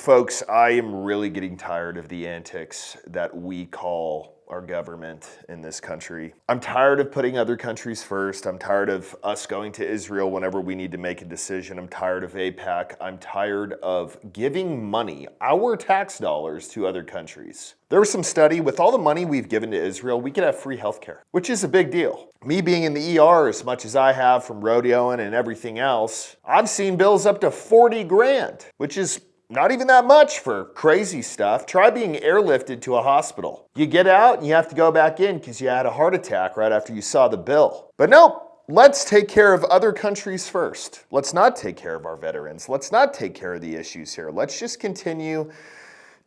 Folks, I am really getting tired of the antics that we call our government in this country. I'm tired of putting other countries first. I'm tired of us going to Israel whenever we need to make a decision. I'm tired of AIPAC. I'm tired of giving money, our tax dollars, to other countries. There was some study, with all the money we've given to Israel, we could have free healthcare, which is a big deal. Me being in the ER as much as I have from rodeoing and everything else, I've seen bills up to 40 grand, which is not even that much for crazy stuff. Try being airlifted to a hospital. You get out and you have to go back in because you had a heart attack right after you saw the bill. But nope, let's take care of other countries first. Let's not take care of our veterans. Let's not take care of the issues here. Let's just continue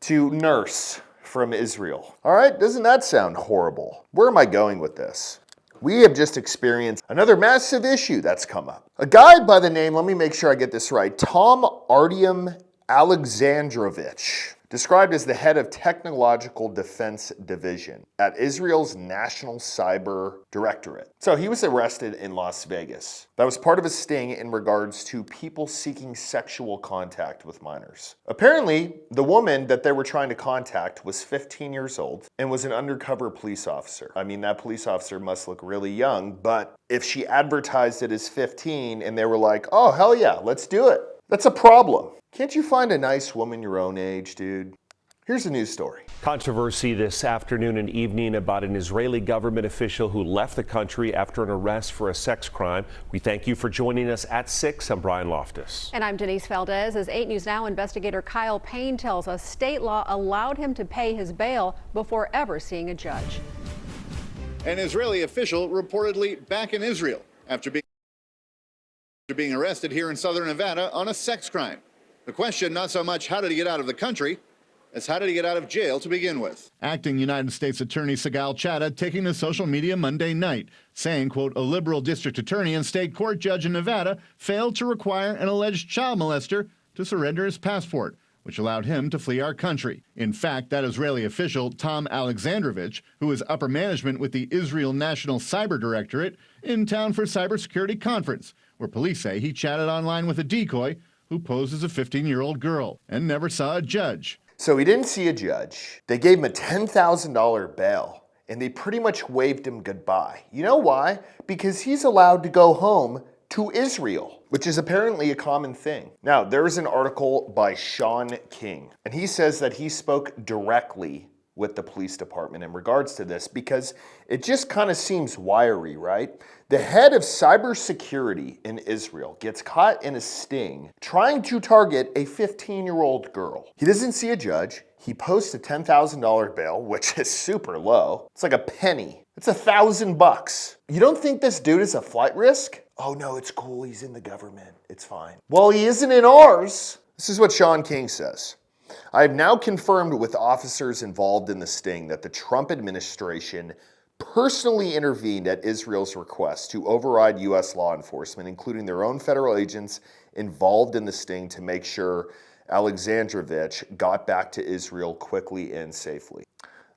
to nurse from Israel. All right, doesn't that sound horrible? Where am I going with this? We have just experienced another massive issue that's come up. A guy by the name, let me make sure I get this right, Tom Artyom Alexandrovich, described as the head of Technological Defense Division at Israel's National Cyber Directorate. So he was arrested in Las Vegas. That was part of a sting in regards to people seeking sexual contact with minors. Apparently, the woman that they were trying to contact was 15 years old and was an undercover police officer. I mean, that police officer must look really young, but if she advertised it as 15 and they were like, oh, hell yeah, let's do it, that's a problem. Can't you find a nice woman your own age, dude? Here's a news story. Controversy this afternoon and evening about an Israeli government official who left the country after an arrest for a sex crime. We thank you for joining us at 6. I'm Brian Loftus. And I'm Denise Valdez. As 8 News Now investigator Kyle Payne tells us state law allowed him to pay his bail before ever seeing a judge. An Israeli official reportedly back in Israel after being arrested here in southern Nevada on a sex crime. The question, not so much how did he get out of the country, as how did he get out of jail to begin with. Acting United States Attorney Sigal Chattah taking to social media Monday night, saying, quote, a liberal district attorney and state court judge in Nevada failed to require an alleged child molester to surrender his passport, which allowed him to flee our country. In fact, that Israeli official, Tom Alexandrovich, who is upper management with the Israel National Cyber Directorate, in town for a cybersecurity conference, where police say he chatted online with a decoy who posed as a 15-year-old girl and never saw a judge. So he didn't see a judge. They gave him a $10,000 bail, and they pretty much waved him goodbye. You know why? Because he's allowed to go home to Israel, which is apparently a common thing. Now, there's an article by Sean King, and he says that he spoke directly with the police department in regards to this because it just kind of seems wiry, right? The head of cybersecurity in Israel gets caught in a sting trying to target a 15-year-old girl. He doesn't see a judge. He posts a $10,000 bail, which is super low. It's like a penny. It's $1,000. You don't think this dude is a flight risk? Oh no, it's cool. He's in the government. It's fine. Well, he isn't in ours. This is what Sean King says. I have now confirmed with officers involved in the sting that the Trump administration personally intervened at Israel's request to override U.S. law enforcement, including their own federal agents involved in the sting, to make sure Alexandrovich got back to Israel quickly and safely.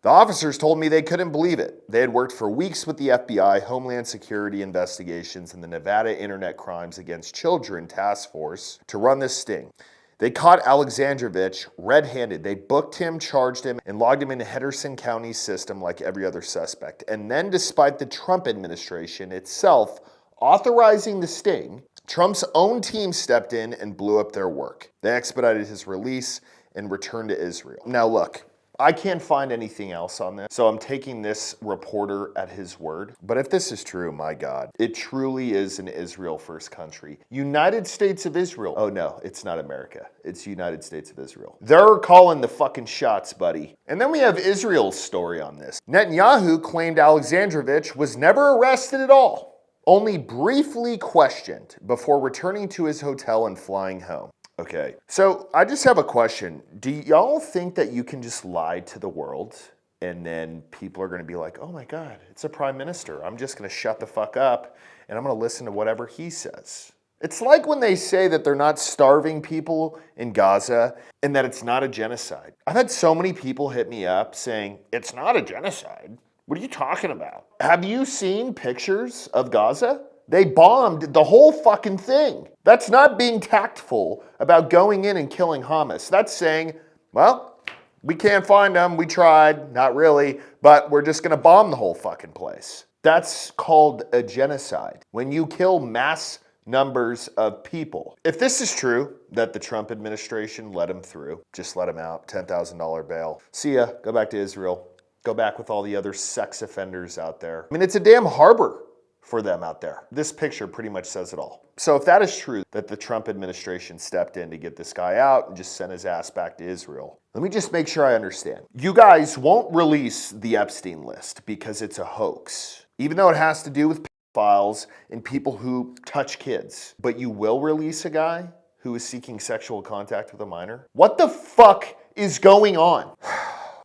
The officers told me they couldn't believe it. They had worked for weeks with the FBI, Homeland Security Investigations, and the Nevada Internet Crimes Against Children Task Force to run this sting. They caught Alexandrovich red-handed. They booked him, charged him, and logged him into Henderson County's system like every other suspect. And then, despite the Trump administration itself authorizing the sting, Trump's own team stepped in and blew up their work. They expedited his release and returned to Israel. Now look, I can't find anything else on this, so I'm taking this reporter at his word. But if this is true, my God, it truly is an Israel-first country. United States of Israel. Oh no, it's not America. It's United States of Israel. They're calling the fucking shots, buddy. And then we have Israel's story on this. Netanyahu claimed Alexandrovich was never arrested at all, only briefly questioned before returning to his hotel and flying home. Okay, so I just have a question. Do y'all think that you can just lie to the world and then people are going to be like, oh my God, it's a prime minister. I'm just going to shut the fuck up and I'm going to listen to whatever he says. It's like when they say that they're not starving people in Gaza and that it's not a genocide. I've had so many people hit me up saying, it's not a genocide. What are you talking about? Have you seen pictures of Gaza? They bombed the whole fucking thing. That's not being tactful about going in and killing Hamas. That's saying, well, we can't find them. We tried. Not really. But we're just going to bomb the whole fucking place. That's called a genocide. When you kill mass numbers of people. If this is true, that the Trump administration let him through, just let him out, $10,000 bail. See ya, go back to Israel. Go back with all the other sex offenders out there. I mean, it's a damn harbor for them out there. This picture pretty much says it all. So if that is true, that the Trump administration stepped in to get this guy out and just sent his ass back to Israel, let me just make sure I understand. You guys won't release the Epstein list because it's a hoax, even though it has to do with pedophiles and people who touch kids. But you will release a guy who is seeking sexual contact with a minor? What the fuck is going on?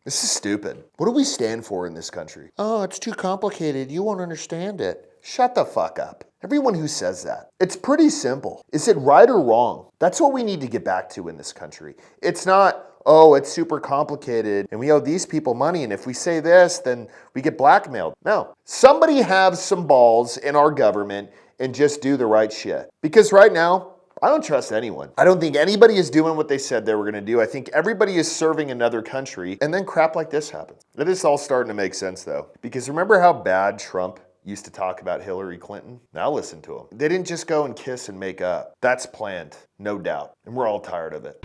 This is stupid. What do we stand for in this country? Oh, it's too complicated. You won't understand it. Shut the fuck up. Everyone who says that. It's pretty simple. Is it right or wrong? That's what we need to get back to in this country. It's not, oh, it's super complicated and we owe these people money and if we say this, then we get blackmailed. No. Somebody have some balls in our government and just do the right shit. Because right now, I don't trust anyone. I don't think anybody is doing what they said they were going to do. I think everybody is serving another country and then crap like this happens. It is all starting to make sense though. Because remember how bad Trump used to talk about Hillary Clinton? Now listen to him. They didn't just go and kiss and make up. That's planned, no doubt. And we're all tired of it.